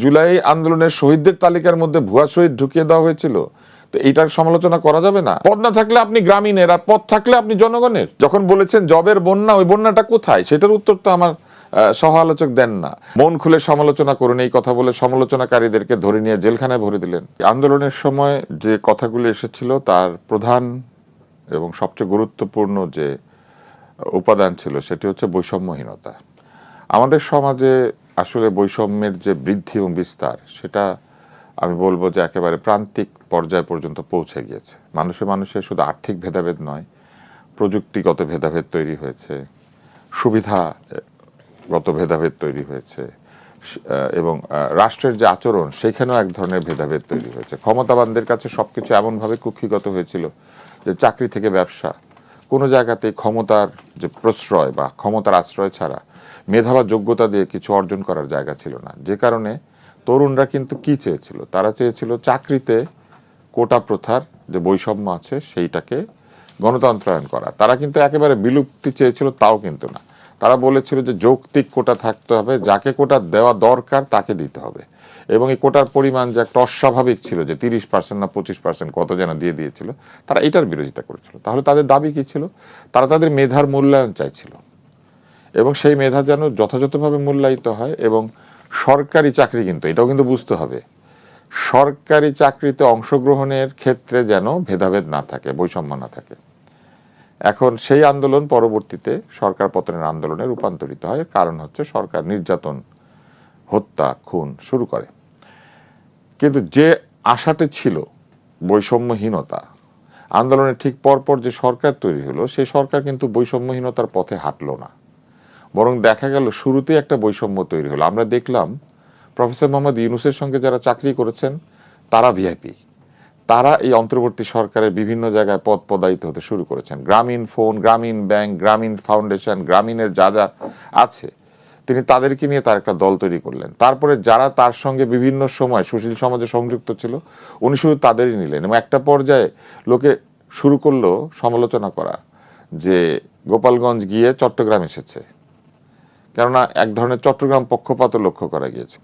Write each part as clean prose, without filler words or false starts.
জুলাই আন্দোলনের শহীদদের তালিকার মধ্যে ভুয়া শহীদ ঢুকিয়ে দেওয়া হয়েছিল, তো এইটার সমালোচনা করা যাবে না? পদ না থাকলে আপনি গ্রামীণের, আর পদ থাকলে আপনি জনগণের। যখন বলেছেন জবের বন্যা, ওই বন্যাটা কোথায়, সেটার উত্তর তো আমার সহ আলোচক দেন না। মন খুলে সমালোচনা করুন এই কথা বলে সমালোচনাকারীদেরকে ধরে নিয়ে জেলখানায় ভরে দিলেন। আন্দোলনের সময় যে কথাগুলো এসেছিল তার প্রধান এবং সবচেয়ে গুরুত্বপূর্ণ যে উপাদান ছিল সেটি হচ্ছে বৈষম্যহীনতা। আমাদের সমাজে আসলে বৈষম্যের যে বৃদ্ধি এবং বিস্তার, সেটা আমি বলবো যে একেবারে প্রান্তিক পর্যায় পর্যন্ত পৌঁছে গিয়েছে। মানুষে শুধু আর্থিক ভেদাভেদ নয়, প্রযুক্তিগত ভেদাভেদ তৈরি হয়েছে, সুবিধাগত ভেদাভেদ তৈরি হয়েছে, এবং রাষ্ট্রের যে আচরণ সেখানেও এক ধরনের ভেদাভেদ তৈরি হয়েছে। ক্ষমতাবানদের কাছে সবকিছু এমনভাবে কুক্ষিগত হয়েছিল যে চাকরি থেকে ব্যবসা, কোনো জায়গাতেই ক্ষমতার যে প্রশ্রয় বা ক্ষমতার আশ্রয় ছাড়া মেধা বা যোগ্যতা দিয়ে কিছু অর্জন করার জায়গা ছিল না। যে কারণে তরুণরা কিন্তু কি চেয়েছিল, তারা চেয়েছিল চাকরিতে কোটা প্রথার যে বৈষম্য আছে সেইটাকে গণতন্ত্রায়ন করা। তারা কিন্তু একেবারে বিলুপ্তি চেয়েছিল তাও কিন্তু না, তারা বলেছিল যে যৌক্তিক কোটা থাকতে হবে, যাকে কোটা দেওয়া দরকার তাকে দিতে হবে, এবং এই কোটার পরিমাণ যে একটা অস্বাভাবিক ছিল যে 30% না 25% কত যেন দিয়ে দিয়েছিল, তারা এটার বিরোধিতা করেছিল। তাহলে তাদের দাবি কি ছিল? তারা তাদের মেধার মূল্যায়ন চাইছিল, এবং সেই মেধা যেন যথাযথভাবে মূল্যায়িত হয়। এবং সরকারি চাকরি, কিন্তু এটাও কিন্তু বুঝতে হবে, সরকারি চাকরিতে অংশগ্রহণের ক্ষেত্রে যেন ভেদাভেদ না থাকে, বৈষম্য না থাকে। এখন সেই আন্দোলন পরবর্তীতে সরকার পতনের আন্দোলনে রূপান্তরিত হয়। কারণ হচ্ছে সরকার নির্যাতন, হত্যা, খুন শুরু করে। কিন্তু যে আশাতে ছিল বৈষম্যহীনতা, আন্দোলনের ঠিক পরপর যে সরকার তৈরি হলো, সেই সরকার কিন্তু বৈষম্যহীনতার পথে হাঁটলো না, বরং দেখা গেল শুরুতেই একটা বৈষম্য তৈরি হলো। আমরা দেখলাম প্রফেসর মোহাম্মদ ইউনূসের সঙ্গে যারা চাকরি করেছেন তারা ভিআইপি, তারা এই অন্তর্বর্তী সরকারের বিভিন্ন জায়গায় পদ পদায়িত হতে শুরু করেছেন। গ্রামীণ ফোন, গ্রামীণ ব্যাংক, গ্রামীণ ফাউন্ডেশন, গ্রামীণের যা যা আছে তিনি তাদেরকে নিয়ে তার একটা দল তৈরি করলেন। তারপরে যারা তার সঙ্গে বিভিন্ন সময় সুশীল সমাজে সংযুক্ত ছিল উনি শুধু তাদেরই নিলেন, এবং একটা পর্যায়ে লোকে শুরু করলো সমালোচনা করা যে গোপালগঞ্জ গিয়ে চট্টগ্রাম এসেছে, কেননা এক ধরনের চট্টগ্রাম পক্ষপাত লক্ষ্য করা গিয়েছে।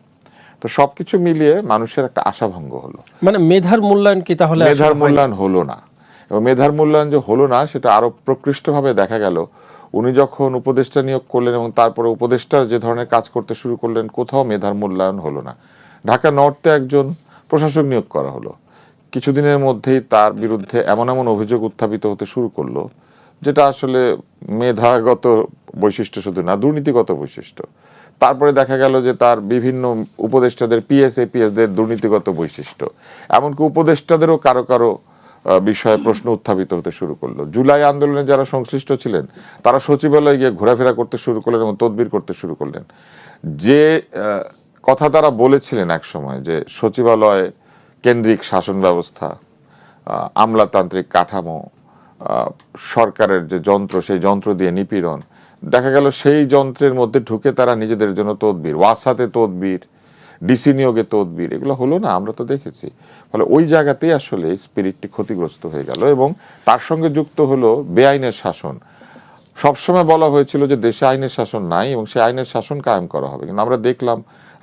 তো সবকিছু মিলিয়ে মানুষের একটা আশাভঙ্গ হলো। মানে মেধার মূল্যায়ন কি তাহলে মেধার মূল্যায়ন হলো না, এবং মেধার মূল্যায়ন যে হলো না সেটা আরো প্রকৃষ্টভাবে দেখা গেল উনি যখন উপদেষ্টা নিয়োগ করলেন, এবং তারপরে উপদেষ্টার যে ধরনের কাজ করতে শুরু করলেন, কোথাও মেধার মূল্যায়ন হলো না। ঢাকা নর্থে একজন প্রশাসক নিয়োগ করা হলো, কিছুদিনের মধ্যেই তার বিরুদ্ধে এমন এমন অভিযোগ উত্থাপিত হতে শুরু করলো যেটা আসলে মেধাগত বৈশিষ্ট্য শুধু না, দুর্নীতিগত বৈশিষ্ট্য। তারপরে দেখা গেল যে তার বিভিন্ন উপদেষ্টাদের পিএসদের দুর্নীতিগত বৈশিষ্ট্য, এমনকি উপদেষ্টাদেরও কারো কারো বিষয়ে প্রশ্ন উত্থাপিত হতে শুরু করলো। জুলাই আন্দোলনে যারা সংশ্লিষ্ট ছিলেন তারা সচিবালয়ে গিয়ে ঘোরাফেরা করতে শুরু করলেন এবং তদবির করতে শুরু করলেন। যে কথা তারা বলেছিলেন এক সময় যে সচিবালয় কেন্দ্রিক শাসন ব্যবস্থা, আমলাতান্ত্রিক কাঠামো, সরকারের যে যন্ত্র সেই যন্ত্র দিয়ে নিপীড়ন, দেখা গেল সেই যন্ত্রের মধ্যে ঢুকে তারা নিজেদের জন্য তদবির, ওয়াসাতে তদবির, ডিসি নিয়োগে তদবির, এগুলো হলো না, আমরা তো দেখেছি। ফলে ওই জায়গাতেই আসলে স্পিরিটটি ক্ষতিগ্রস্ত হয়ে গেল, এবং তার সঙ্গে যুক্ত হলো বেআইনের শাসন। সবসময় বলা হয়েছিল যে দেশে আইনের শাসন নাই এবং সেই আইনের শাসন কায়েম করা হবে, কিন্তু আমরা দেখলাম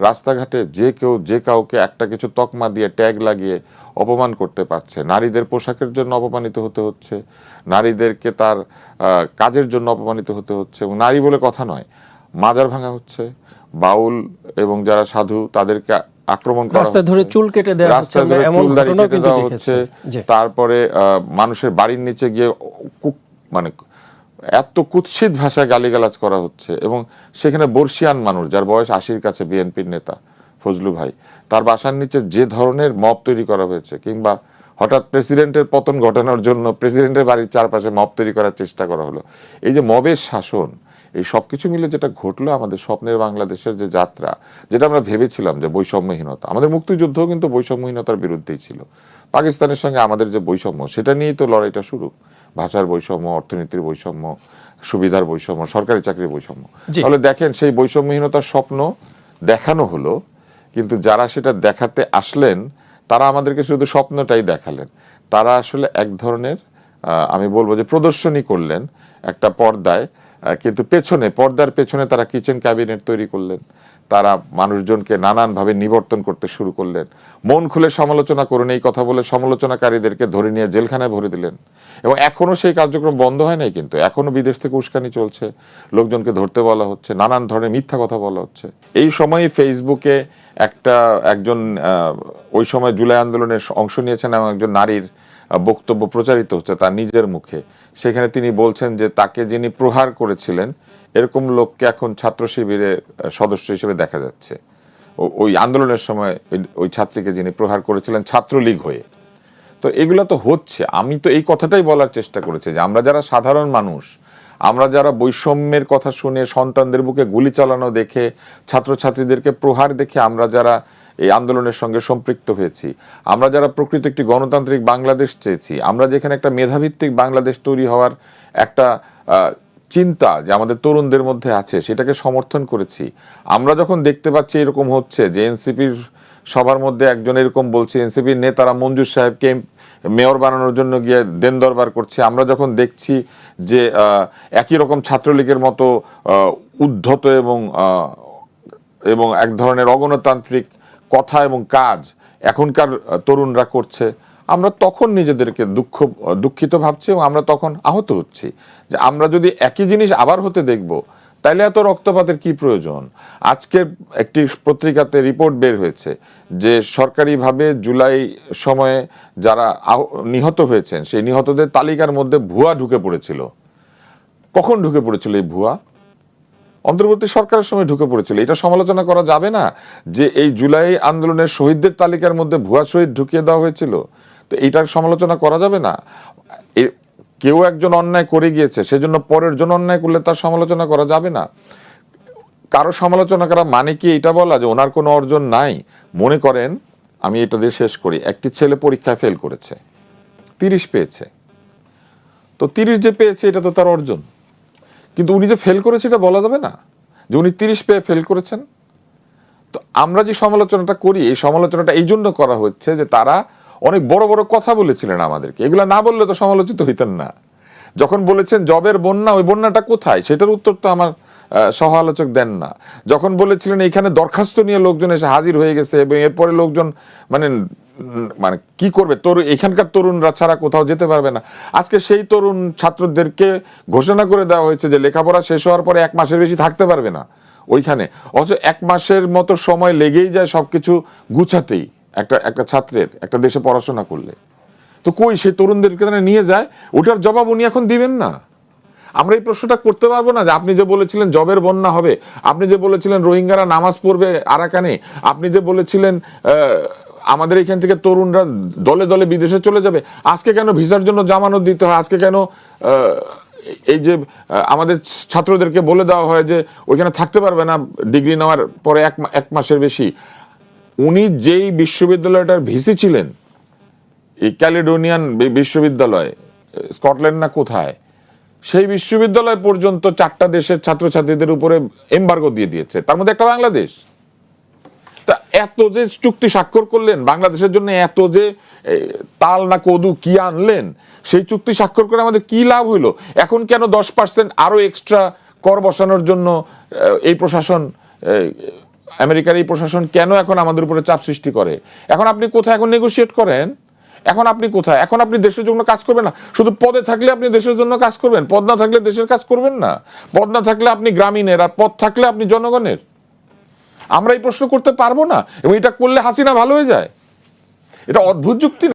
রাস্তাঘাটে যে কেউ যে কাউকে একটা কিছু তকমা দিয়ে ট্যাগ লাগিয়ে অপমান করতে পারছে। নারীদের পোশাকের জন্য অপমানিত হতে হচ্ছে, নারীদেরকে তার কাজের জন্য অপমানিত হতে হচ্ছে, এবং নারী বলে কথা নয়, মাজার ভাঙা হচ্ছে, বাউল এবং যারা সাধু তাদেরকে আক্রমণ করা হচ্ছে, ধরে চুল কেটে দেওয়া হচ্ছে, চুল দাড়ি কেটে দেওয়া হচ্ছে, তারপরে মানুষের বাড়ির নিচে গিয়ে মানে এত কুৎসিত ভাষায় গালিগালাজ করা হচ্ছে, এবং সেখানে বর্ষিয়ান মানুষ যার বয়স 80-র কাছে, বিএনপির নেতা ফজলু ভাই, তার বাসার নিচে যে ধরনের মব তৈরি করা হয়েছে, কিংবা হঠাৎ প্রেসিডেন্টের পতন ঘটানোর জন্য প্রেসিডেন্টের বাড়ির চারপাশে মব তৈরি করার চেষ্টা করা হলো, এই যে মবের শাসন, এই সবকিছু মিলে যেটা ঘটলো আমাদের স্বপ্নের বাংলাদেশের যে যাত্রা, যেটা আমরা ভেবেছিলাম যে বৈষম্যহীনতা, আমাদের মুক্তিযুদ্ধও কিন্তু বৈষম্যহীনতার বিরুদ্ধেই ছিল। পাকিস্তানের সঙ্গে আমাদের যে বৈষম্য, সেটা নিয়েই তো লড়াইটা শুরু। ভাষার বৈষম্য, অর্থনীতির বৈষম্য, সুবিধার বৈষম্য, সরকারি চাকরির বৈষম্য। তাহলে দেখেন সেই বৈষম্যহীনতার স্বপ্ন দেখানো হলো, কিন্তু যারা সেটা দেখাতে আসলেন তারা আমাদেরকে শুধু স্বপ্নটাই দেখালেন। তারা আসলে এক ধরনের আমি বলবো যে প্রদর্শনী করলেন একটা পর্দায়, কিন্তু পেছনে, পর্দার পেছনে তারা কিচেন ক্যাবিনেট তৈরি করলেন, তারা মানুষজনকে নানানভাবে নিবর্তন করতে শুরু করলেন। মন খুলে সমালোচনা করুন এই কথা বলে সমালোচনাকারীদেরকে ধরে নিয়ে জেলখানায় ভরে দিলেন, এবং এখনো সেই কার্যক্রম বন্ধ হয় নাই। কিন্তু এখনো বিদেশ থেকে উস্কানি চলছে, লোকজনকে ধরতে বলা হচ্ছে, নানান ধরনের মিথ্যা কথা বলা হচ্ছে। এই সময় ফেসবুকে একজন ওই সময় জুলাই আন্দোলনের অংশ নিয়েছেন এবং একজন নারীর বক্তব্য প্রচারিত হচ্ছে তার নিজের মুখে। সেখানে তিনি বলছেন যে তাকে যিনি প্রহার করেছিলেন এরকম লোককে এখন ছাত্র শিবিরের সদস্য হিসেবে দেখা যাচ্ছে। ওই আন্দোলনের সময় ওই ছাত্রীকে যিনি প্রহার করেছিলেন ছাত্রলীগ হয়ে। তো এগুলো তো হচ্ছে। আমি তো এই কথাটাই বলার চেষ্টা করেছি যে আমরা যারা সাধারণ মানুষ, আমরা যারা বৈষম্যের কথা শুনে সন্তানদের বুকে গুলি চালানো দেখে, ছাত্রছাত্রীদেরকে প্রহার দেখে আমরা যারা এই আন্দোলনের সঙ্গে সম্পৃক্ত হয়েছি, আমরা যারা প্রকৃত একটি গণতান্ত্রিক বাংলাদেশ চেয়েছি, আমরা যেখানে একটা মেধাভিত্তিক বাংলাদেশ তৈরি হওয়ার একটা চিন্তা যে আমাদের তরুণদের মধ্যে আছে, সেটাকে সমর্থন করেছি। আমরা যখন দেখতে পাচ্ছি এরকম হচ্ছে যে এনসিপির সবার মধ্যে একজন এরকম বলছে, এনসিপির নেতারা মঞ্জুর সাহেবকে মেয়র বানানোর জন্য গিয়ে দেন দরবার করছে, আমরা যখন দেখছি যে একই রকম ছাত্রলীগের মতো উদ্ধত এবং এক ধরনের অগণতান্ত্রিক কথা এবং কাজ এখনকার তরুণরা করছে, আমরা তখন নিজেদেরকে দুঃখিত ভাবছি এবং আমরা তখন আহত হচ্ছি যে আমরা যদি একই জিনিস আবার হতে দেখব তাইলে এত রক্তপাতের কি প্রয়োজন। আজকে একটি পত্রিকাতে রিপোর্ট বের হয়েছে যে সরকারিভাবে জুলাই সময়ে যারা নিহত হয়েছেন সেই নিহতদের তালিকার মধ্যে ভুয়া ঢুকে পড়েছিল। কখন ঢুকে পড়েছিল এই ভুয়া? অন্তর্বর্তী সরকারের সময় ঢুকে পড়েছিল। এটা সমালোচনা করা যাবে না যে এই জুলাই আন্দোলনের শহীদদের তালিকার মধ্যে ভুয়া শহীদ ঢুকিয়ে দেওয়া হয়েছিল? তো এইটার সমালোচনা করা যাবে না? কেউ একজন অন্যায় করে গিয়েছে, সেজন্য পরের জন অন্যায় করলে তার সমালোচনা করা যাবে না। কারো সমালোচনা করা মানে কি এটা বলা যে ওনার কোনো অর্জন নাই? মনে করেন, আমি এটা দিয়ে শেষ করি, একটি ছেলে পরীক্ষায় ফেল করেছে, 30 পেয়েছে। তো 30 যে পেয়েছে এটা তো তার অর্জন, কিন্তু উনি যে ফেল করেছে এটা বলা যাবে না যে উনি 30 পেয়ে ফেল করেছেন। তো আমরা যে সমালোচনাটা করি, এই সমালোচনাটা এই জন্য করা হচ্ছে যে তারা অনেক বড় বড় কথা বলেছিলেন আমাদেরকে, এগুলা না বললে তো সমালোচিত হইতেন না। যখন বলেছেন জবের বন্যা, ওই বন্যাটা কোথায় সেটার উত্তর তো আমার সহ আলোচক দেন না। যখন বলেছিলেন এইখানে দরখাস্ত নিয়ে লোকজন এসে হাজির হয়ে গেছে এবং এরপরে লোকজন মানে কি করবে, এখানকার তরুণরা ছাড়া কোথাও যেতে পারবে না, আজকে সেই তরুণ ছাত্রদেরকে ঘোষণা করে দেওয়া হয়েছে যে লেখাপড়া শেষ হওয়ার পরে 1 মাসের বেশি থাকতে পারবে না ওইখানে। অথচ 1 মাসের মতো সময় লেগেই যায় সবকিছু গুছাতেই একটা ছাত্রের একটা দেশে পড়াশোনা করলে। তো কই সেই তরুণদেরকে নিয়ে যায়, ওটার জবাব উনি এখন দিবেন না। আমরা এই প্রশ্নটা করতে পারবো না যে আপনি যে বলেছিলেন জবের বন্যা হবে, আপনি যে বলেছিলেন রোহিঙ্গারা নামাজ পড়বে আরাকানে, আপনি যে বলেছিলেন আমাদের এখান থেকে তরুণরা দলে দলে বিদেশে চলে যাবে, আজকে কেন ভিসার জন্য জামানত দিতে হয়? আজকে কেন এই যে আমাদের ছাত্রদেরকে বলে দেওয়া হয় যে ওইখানে থাকতে পারবে না ডিগ্রি নেওয়ার পরে 1 মাসের বেশি? উনি যেই বিশ্ববিদ্যালয়টার ভিসি ছিলেন, এই ক্যালেডোনিয়ান বিশ্ববিদ্যালয়, স্কটল্যান্ড না কোথায়, সেই বিশ্ববিদ্যালয় পর্যন্ত 4টা দেশের ছাত্রছাত্রীদের উপরে এমবার্গো দিয়ে দিয়েছে, তার মধ্যে একটা বাংলাদেশ। তা এত যে চুক্তি স্বাক্ষর করলেন বাংলাদেশের জন্য, এত যে তাল না কদু কি আনলেন, সেই চুক্তি স্বাক্ষর করে আমাদের কি লাভ হইলো? এখন কেন 10% আরো এক্সট্রা কর বসানোর জন্য এই প্রশাসন, আমেরিকার এই প্রশাসন কেন এখন আমাদের উপরে চাপ সৃষ্টি করে? এখন আপনি কোথায় এখন নেগোশিয়েট করেন? এখন আপনি কোথায়? এখন আপনি দেশের জন্য কাজ করবেন না। শুধু পদে থাকলে আপনি দেশের জন্য কাজ করবেন, পদ না থাকলে দেশের কাজ করবেন না। পদ না থাকলে আপনি গ্রামীণের, আর পদ থাকলে আপনি জনগণের। আমরা এই প্রশ্ন করতে পারবো না, এবং এটা করলে হাসিনা ভালো হয়ে যায়। এটা অদ্ভুত যুক্তি।